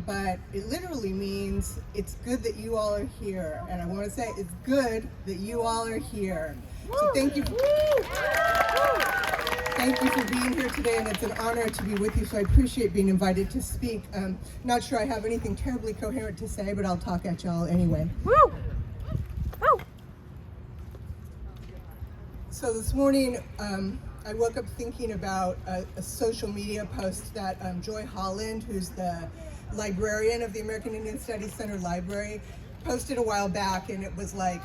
but it literally means it's good that you all are here. And I want to say it's good that you all are here. So thank you. Thank you for being here today, and it's an honor to be with you, so I appreciate being invited to speak. Not sure I have anything terribly coherent to say, but I'll talk at y'all anyway. Woo! Woo! So this morning, I woke up thinking about a social media post that Joy Holland, who's the librarian of the American Indian Studies Center Library, posted a while back, and it was like,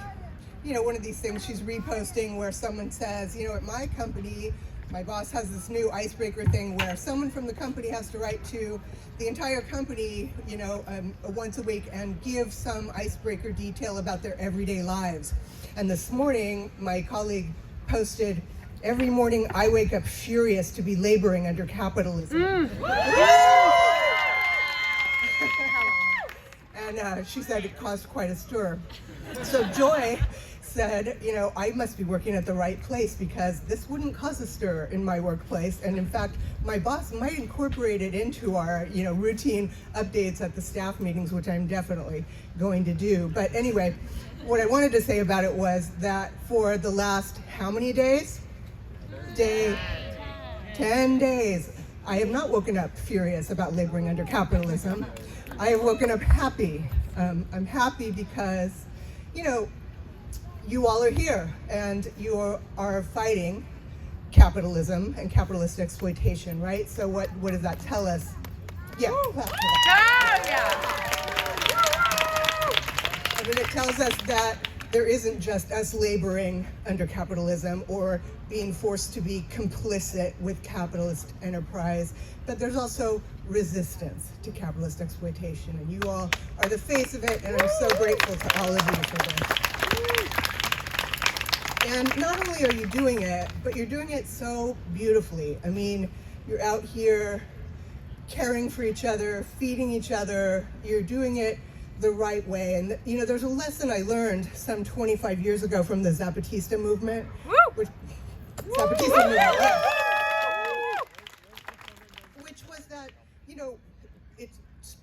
you know, one of these things she's reposting where someone says, you know, at my company, my boss has this new icebreaker thing where someone from the company has to write to the entire company, you know, once a week and give some icebreaker detail about their everyday lives. And this morning, my colleague posted, every morning I wake up furious to be laboring under capitalism. And she said it caused quite a stir. So Joy said, you know, I must be working at the right place because this wouldn't cause a stir in my workplace. And in fact, my boss might incorporate it into our, you know, routine updates at the staff meetings, which I'm definitely going to do. But anyway, what I wanted to say about it was that for the last how many days? 10 days. I have not woken up furious about laboring under capitalism. I have woken up happy. I'm happy because, you know, you all are here and you are fighting capitalism and capitalist exploitation, right? So what does that tell us? Yeah. I mean, it tells us that there isn't just us laboring under capitalism or being forced to be complicit with capitalist enterprise, but there's also resistance to capitalist exploitation, and you all are the face of it, and I'm so grateful to all of you for this. And not only are you doing it, but you're doing it so beautifully. I mean, you're out here caring for each other, feeding each other, you're doing it the right way. And you know, there's a lesson I learned some 25 years ago from the Zapatista movement. Which was that, you know,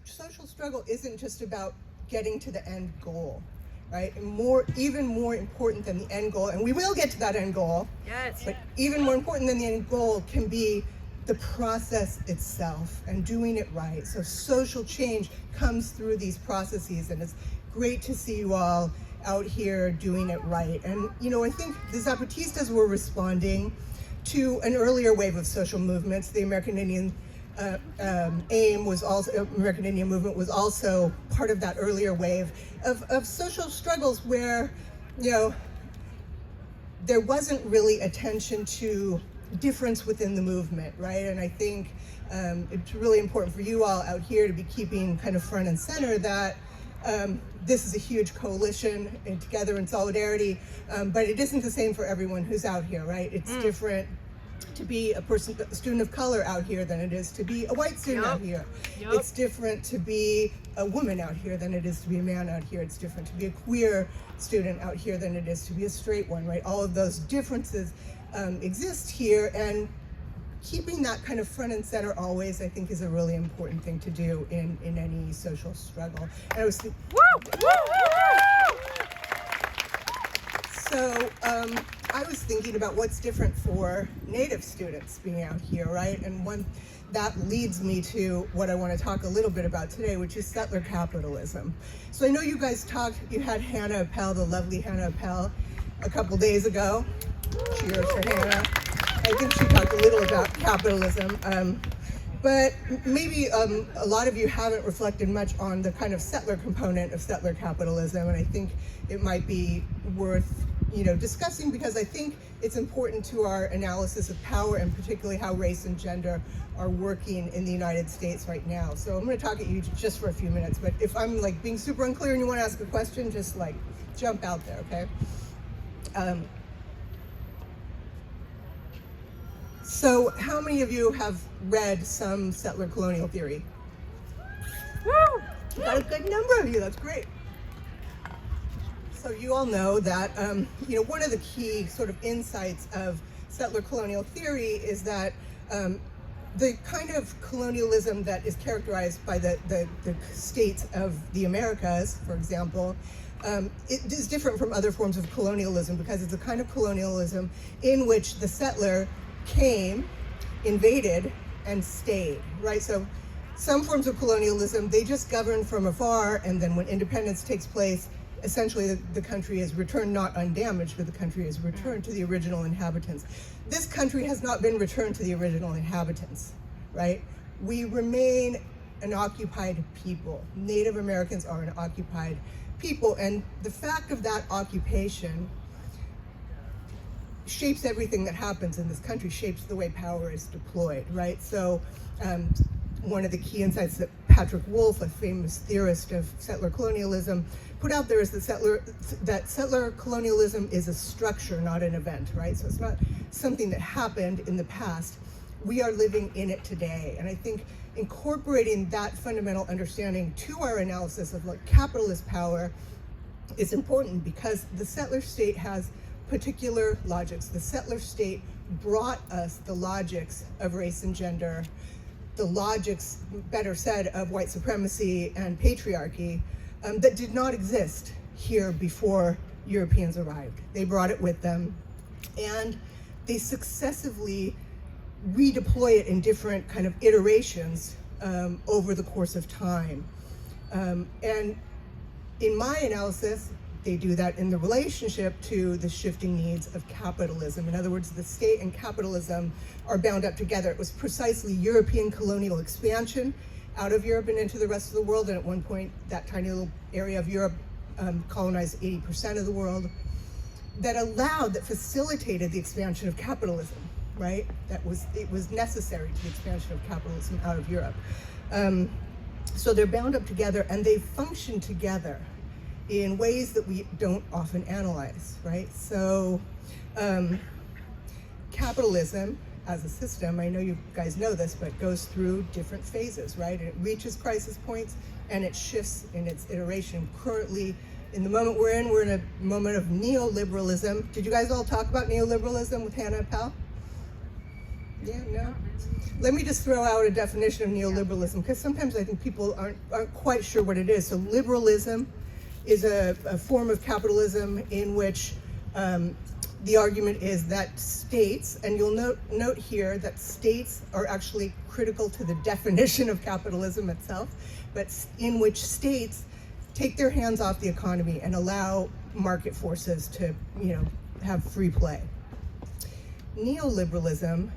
social struggle isn't just about getting to the end goal, right? And even more important than the end goal, and we will get to that end goal, yes, but even more important than the end goal can be the process itself and doing it right. So social change comes through these processes, and it's great to see you all out here doing it right. And you know, I think the Zapatistas were responding to an earlier wave of social movements. The American Indian American Indian movement was also part of that earlier wave of social struggles where, you know, there wasn't really attention to difference within the movement, right? And I think it's really important for you all out here to be keeping kind of front and center that this is a huge coalition and together in solidarity, but it isn't the same for everyone who's out here, right? It's different to be a student of color out here than it is to be a white student out here. It's different to be a woman out here than it is to be a man out here. It's different to be a queer student out here than it is to be a straight one, right? All of those differences exist here, and keeping that kind of front and center always, I think, is a really important thing to do in any social struggle. And I was I was thinking about what's different for Native students being out here, right? And one that leads me to what I want to talk a little bit about today, which is settler capitalism. So I know you guys you had Hannah Appel, the lovely Hannah Appel, a couple days ago. Cheers for Hannah. I think she talked a little about capitalism, but maybe a lot of you haven't reflected much on the kind of settler component of settler capitalism, and I think it might be worth, you know, discussing, because I think it's important to our analysis of power, and particularly how race and gender are working in the United States right now. So I'm going to talk at you just for a few minutes, but if I'm like being super unclear and you want to ask a question, just like jump out there, okay? So how many of you have read some settler colonial theory? Woo! Got a good number of you, that's great. So you all know that, you know, one of the key sort of insights of settler colonial theory is that the kind of colonialism that is characterized by the states of the Americas, for example, it is different from other forms of colonialism because it's a kind of colonialism in which the settler came, invaded, and stayed, right? So some forms of colonialism, they just govern from afar, and then when independence takes place, essentially the country is returned not undamaged, but the country is returned to the original inhabitants. This country has not been returned to the original inhabitants, right? We remain an occupied people. Native Americans are an occupied people, and the fact of that occupation shapes everything that happens in this country, shapes the way power is deployed, right? So one of the key insights that Patrick Wolfe, a famous theorist of settler colonialism, put out there is that settler colonialism is a structure, not an event, right? So it's not something that happened in the past. We are living in it today. And I think incorporating that fundamental understanding to our analysis of like capitalist power is important because the settler state has particular logics. The settler state brought us the logics of race and gender, the logics, better said, of white supremacy and patriarchy that did not exist here before Europeans arrived. They brought it with them, and they successively redeploy it in different kind of iterations over the course of time. And in my analysis, they do that in the relationship to the shifting needs of capitalism. In other words, the state and capitalism are bound up together. It was precisely European colonial expansion out of Europe and into the rest of the world. And at one point, that tiny little area of Europe colonized 80% of the world. That facilitated the expansion of capitalism, right? It was necessary to the expansion of capitalism out of Europe. So they're bound up together and they function together in ways that we don't often analyze, right? So capitalism as a system, I know you guys know this, but goes through different phases, right? And it reaches crisis points and it shifts in its iteration. Currently, in the moment we're in a moment of neoliberalism. Did you guys all talk about neoliberalism with Hannah and Pal? Yeah, no? Let me just throw out a definition of neoliberalism, because sometimes I think people aren't quite sure what it is. So liberalism is a form of capitalism in which the argument is that states, and you'll note here that states are actually critical to the definition of capitalism itself, but in which states take their hands off the economy and allow market forces to, have free play. Neoliberalism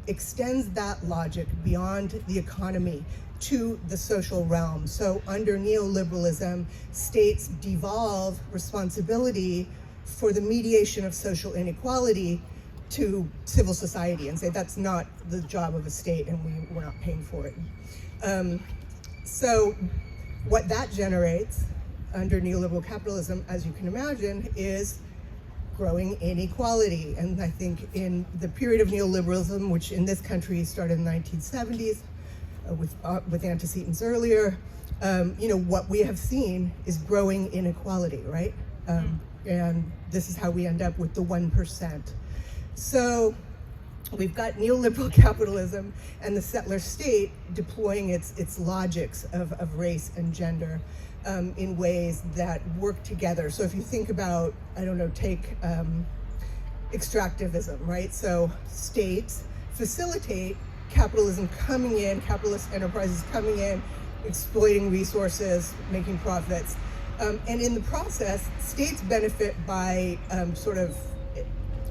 extends that logic beyond the economy to the social realm. So under neoliberalism, states devolve responsibility for the mediation of social inequality to civil society and say that's not the job of a state and we're not paying for it. So what that generates under neoliberal capitalism, as you can imagine, is growing inequality. And I think in the period of neoliberalism, which in this country started in the 1970s, with antecedents earlier, what we have seen is growing inequality, right? And this is how we end up with the 1%. So we've got neoliberal capitalism and the settler state deploying its logics of race and gender in ways that work together. So if you think about, take extractivism, right? So states facilitate capitalism coming in, capitalist enterprises coming in, exploiting resources, making profits. And in the process, states benefit by sort of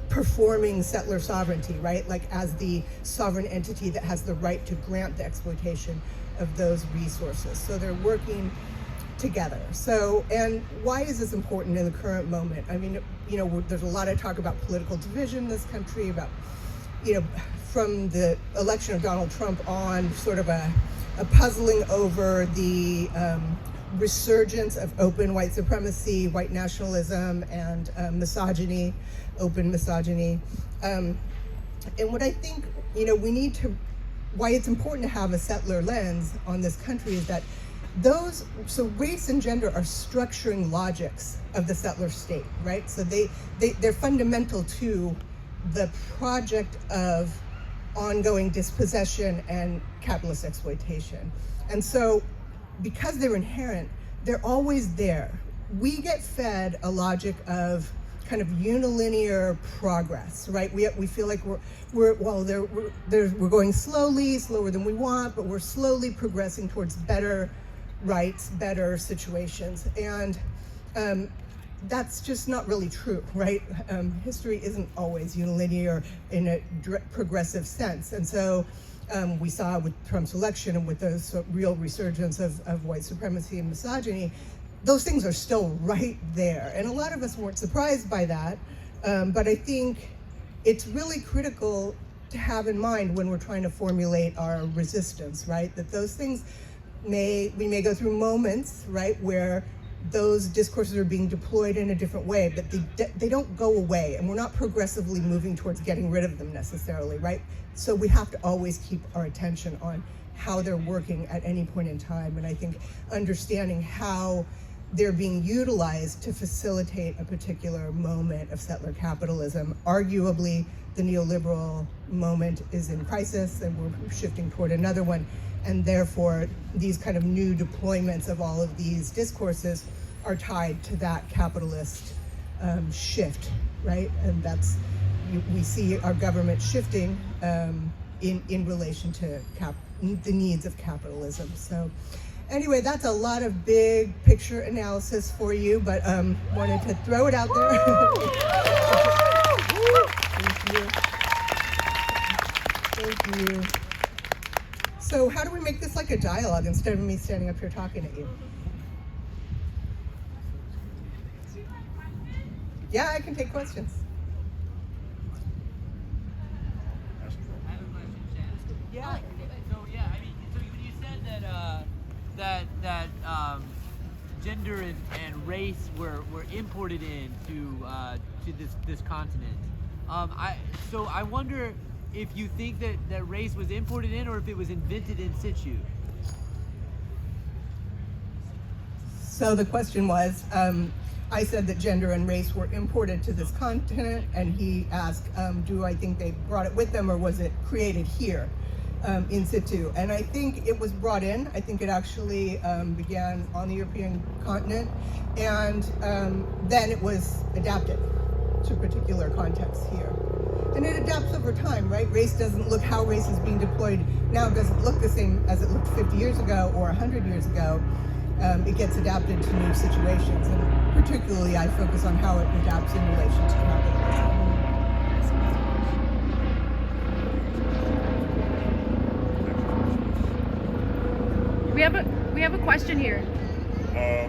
performing settler sovereignty, right? Like as the sovereign entity that has the right to grant the exploitation of those resources. So they're working together. So, and why is this important in the current moment? I mean, there's a lot of talk about political division in this country, about, from the election of Donald Trump on, sort of a puzzling over the resurgence of open white supremacy, white nationalism, and misogyny, open misogyny. And what I think, why it's important to have a settler lens on this country is that so race and gender are structuring logics of the settler state, right? So they're fundamental to the project of ongoing dispossession and capitalist exploitation. And so because they're inherent, they're always there. We get fed a logic of kind of unilinear progress, right? We feel like we're going slowly, slower than we want, but we're slowly progressing towards better rights, better situations. And that's just not really true, right? History isn't always unilinear in a progressive sense. And so we saw with Trump's election and with the real resurgence of white supremacy and misogyny, those things are still right there. And a lot of us weren't surprised by that, but I think it's really critical to have in mind when we're trying to formulate our resistance, right? That those things we may go through moments, right, where those discourses are being deployed in a different way, but they don't go away, and we're not progressively moving towards getting rid of them necessarily, right? So we have to always keep our attention on how they're working at any point in time, and I think understanding how they're being utilized to facilitate a particular moment of settler capitalism. Arguably, the neoliberal moment is in crisis, and we're shifting toward another one, and therefore these kind of new deployments of all of these discourses are tied to that capitalist shift, right? And that's, we see our government shifting in relation to the needs of capitalism. So anyway, that's a lot of big picture analysis for you, but wanted to throw it out there. Thank you. Thank you. So how do we make this like a dialogue instead of me standing up here talking at you? Yeah, I can take questions. I have a question, Shannon. Yeah. So when you said that gender and race were imported into to this continent, I wonder if you think that race was imported in or if it was invented in situ. So the question was, I said that gender and race were imported to this continent, and he asked, do I think they brought it with them, or was it created here in situ? And I think it was brought in. I think it actually began on the European continent, and then it was adapted to particular contexts here. And it adapts over time, right? How race is being deployed now doesn't look the same as it looked 50 years ago or 100 years ago. It gets adapted to new situations, and particularly I focus on how it adapts in relation to capitalism. We have a question here.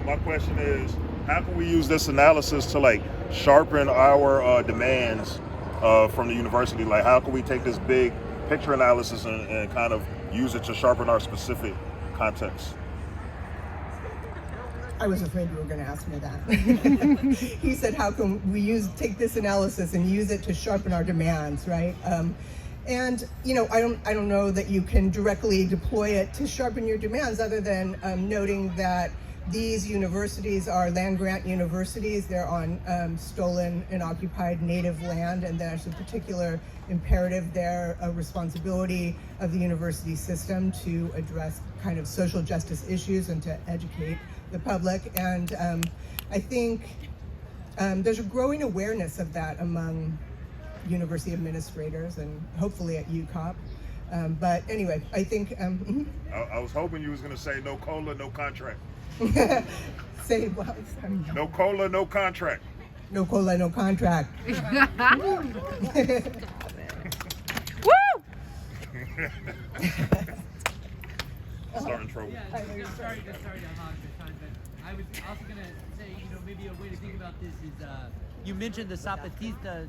My question is, how can we use this analysis to sharpen our demands from the university? How can we take this big picture analysis and kind of use it to sharpen our specific context? I was afraid you were going to ask me that. He said, how can we take this analysis and use it to sharpen our demands, right? And I don't know that you can directly deploy it to sharpen your demands, other than noting that these universities are land-grant universities. They're on stolen and occupied native land, and there's a particular imperative there, a responsibility of the university system to address kind of social justice issues and to educate the public. And I think there's a growing awareness of that among university administrators and hopefully at UCOP. But anyway, I think... I was hoping you was going to say no COLA, no contract. Say what? No COLA, no contract. No COLA, no contract. Woo! Starting trouble. Yeah, just sorry to hog the time, but I was also going to say, maybe a way to think about this is, you mentioned the Zapatistas.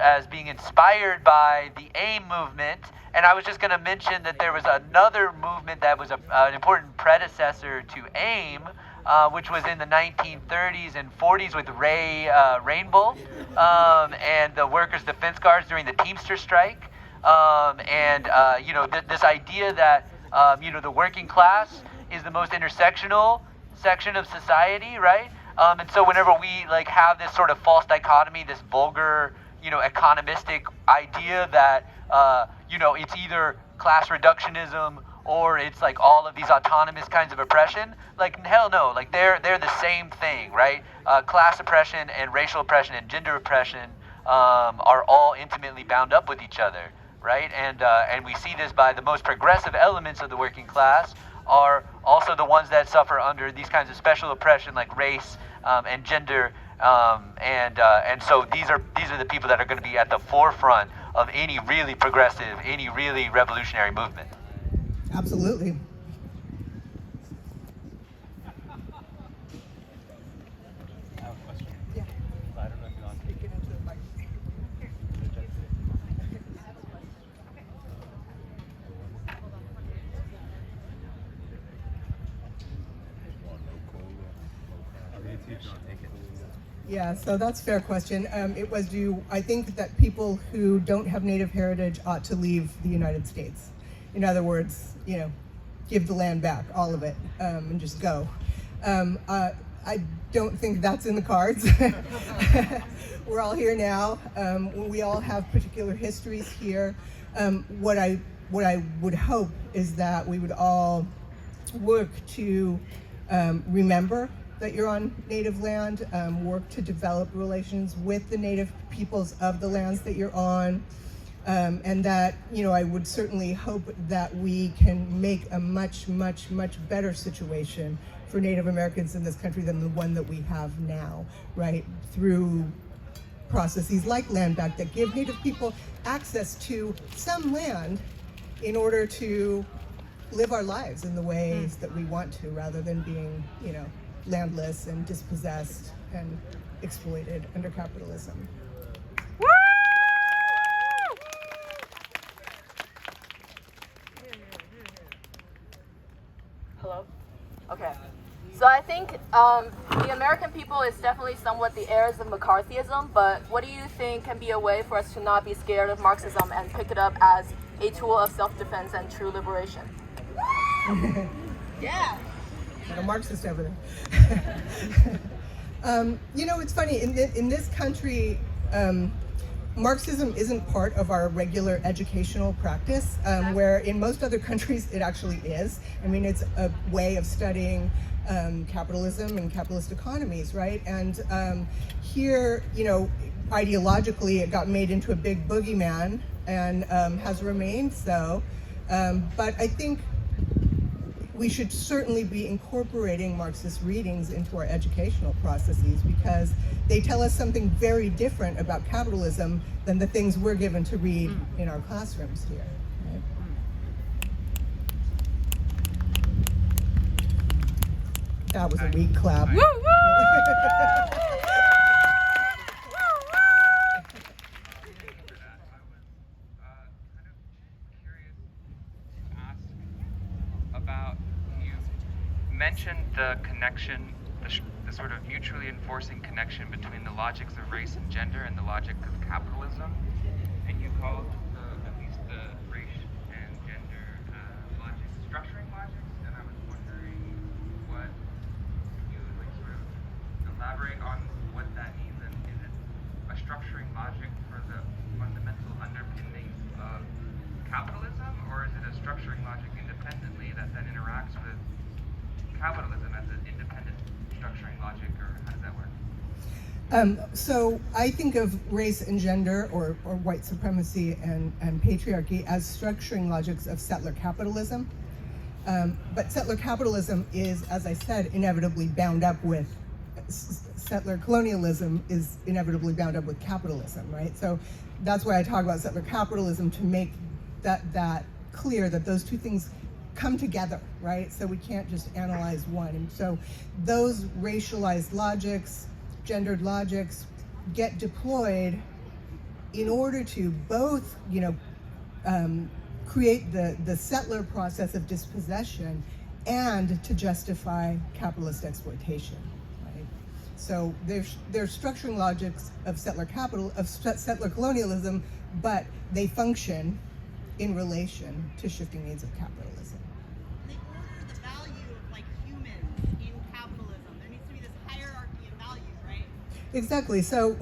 As being inspired by the AIM movement, and I was just going to mention that there was another movement that was an important predecessor to AIM, which was in the 1930s and 40s with Ray Rainbow and the Workers' Defense Guards during the Teamster strike. This idea that the working class is the most intersectional section of society, right? And so whenever we have this sort of false dichotomy, this vulgar economistic idea that, it's either class reductionism or it's like all of these autonomous kinds of oppression. Like, hell no, like they're the same thing, right? Class oppression and racial oppression and gender oppression are all intimately bound up with each other, right? And we see this by the most progressive elements of the working class are also the ones that suffer under these kinds of special oppression like race and gender, and so these are the people that are going to be at the forefront of any really progressive, any really revolutionary movement. Absolutely. I have a question. Yeah. So I don't know if you want to take it into the mic. Yeah, so that's a fair question. It was, I think that people who don't have Native heritage ought to leave the United States. In other words, give the land back, all of it, and just go. I don't think that's in the cards. We're all here now. We all have particular histories here. What I would hope is that we would all work to remember that you're on Native land, work to develop relations with the Native peoples of the lands that you're on, and that, I would certainly hope that we can make a much, much, much better situation for Native Americans in this country than the one that we have now, right? Through processes like land back that give Native people access to some land in order to live our lives in the ways that we want to, rather than being, landless and dispossessed and exploited under capitalism. Woo! Hello? Okay. So I think the American people is definitely somewhat the heirs of McCarthyism, but what do you think can be a way for us to not be scared of Marxism and pick it up as a tool of self-defense and true liberation? Yeah. Like a Marxist over there. It's funny, in this country, Marxism isn't part of our regular educational practice, where in most other countries it actually is. I mean, it's a way of studying capitalism and capitalist economies, right? And here, ideologically, it got made into a big boogeyman and has remained so. But I think we should certainly be incorporating Marxist readings into our educational processes, because they tell us something very different about capitalism than the things we're given to read in our classrooms here. Right? That was a weak clap. Woo, woo! Mentioned the connection, the sort of mutually enforcing connection between the logics of race and gender and the logic of capitalism, and you called at least the race and gender logics structuring logics, and I was wondering what you sort of elaborate on what that means, and is it a structuring logic for the fundamental underpinnings of capitalism, or is it a structuring logic independently that then interacts with capitalism as an independent structuring logic, or how does that work? So I think of race and gender, or white supremacy and patriarchy, as structuring logics of settler capitalism. But settler capitalism is, as I said, inevitably bound up with settler colonialism is inevitably bound up with capitalism, right? So that's why I talk about settler capitalism, to make that clear, that those two things come together, right? So we can't just analyze one. And so those racialized logics, gendered logics, get deployed in order to both, create the settler process of dispossession and to justify capitalist exploitation, right? So they're structuring logics of settler colonialism, but they function in relation to shifting needs of capitalism. They order the value of humans in capitalism. There needs to be this hierarchy of values, right? Exactly. So,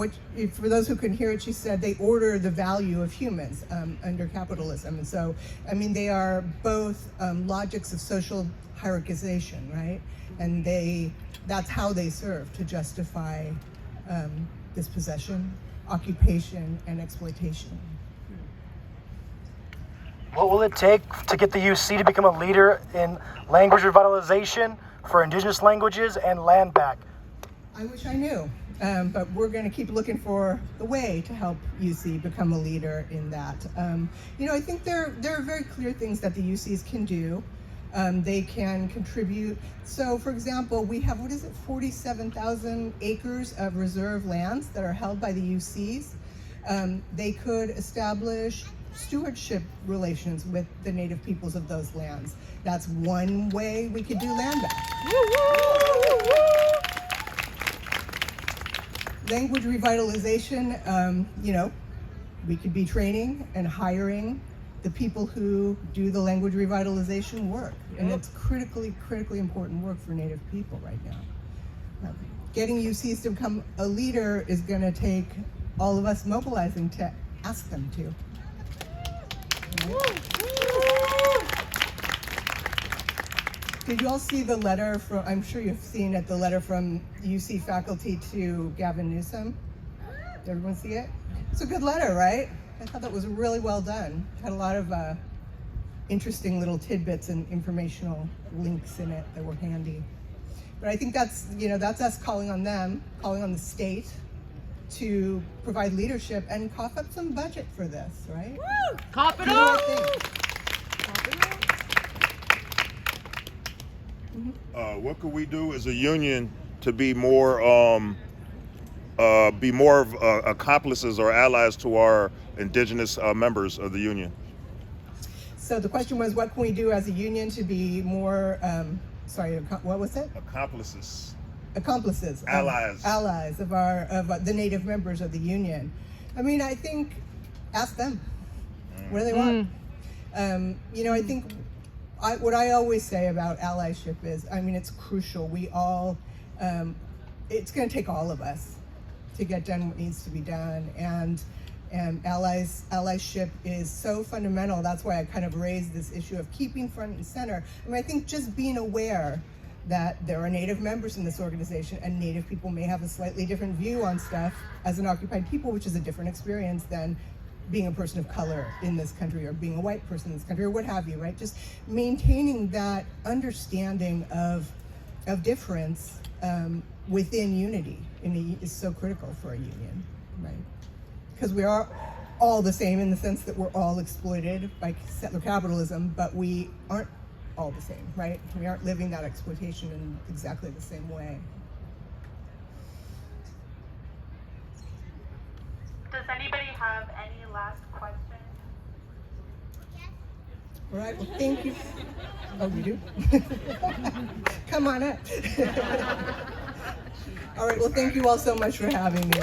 for those who couldn't hear it, she said they order the value of humans under capitalism. And so, I mean, they are both logics of social hierarchization, right? And that's how they serve to justify dispossession, occupation, and exploitation. What will it take to get the UC to become a leader in language revitalization for indigenous languages and land back? I wish I knew, but we're going to keep looking for the way to help UC become a leader in that. I think there are very clear things that the UCs can do. They can contribute. So, for example, we have, 47,000 acres of reserve lands that are held by the UCs. They could establish stewardship relations with the native peoples of those lands. That's one way we could do land back. Language revitalization, we could be training and hiring the people who do the language revitalization work. And it's critically important work for Native people right now. Getting UCs to become a leader is going to take all of us mobilizing to ask them to. Did you all see the letter from, I'm sure you've seen it, the letter from UC faculty to Gavin Newsom? Did everyone see it? It's a good letter, right? I thought that was really well done. Had a lot of interesting little tidbits and informational links in it that were handy. But I think that's us calling on them, calling on the state to provide leadership and cough up some budget for this, right? Woo! Cough it up! What could we do as a union to be more of accomplices or allies to our indigenous members of the union? So the question was, what can we do as a union to be more, what was it? Accomplices. Allies of the native members of the union. I mean, I think, ask them. What do they want? I think what I always say about allyship is, I mean, it's crucial. We all, it's going to take all of us to get done what needs to be done. And allyship is so fundamental. That's why I kind of raised this issue of keeping front and center. I mean, I think just being aware that there are Native members in this organization, and Native people may have a slightly different view on stuff as an occupied people, which is a different experience than being a person of color in this country or being a white person in this country or what have you, right? Just maintaining that understanding of difference within unity is so critical for a union, right? Because we are all the same in the sense that we're all exploited by settler capitalism, but we aren't all the same, right? We aren't living that exploitation in exactly the same way. Does anybody have any last questions? All right, well, thank you. Oh, you do? Come on up. All right, well, thank you all so much for having me.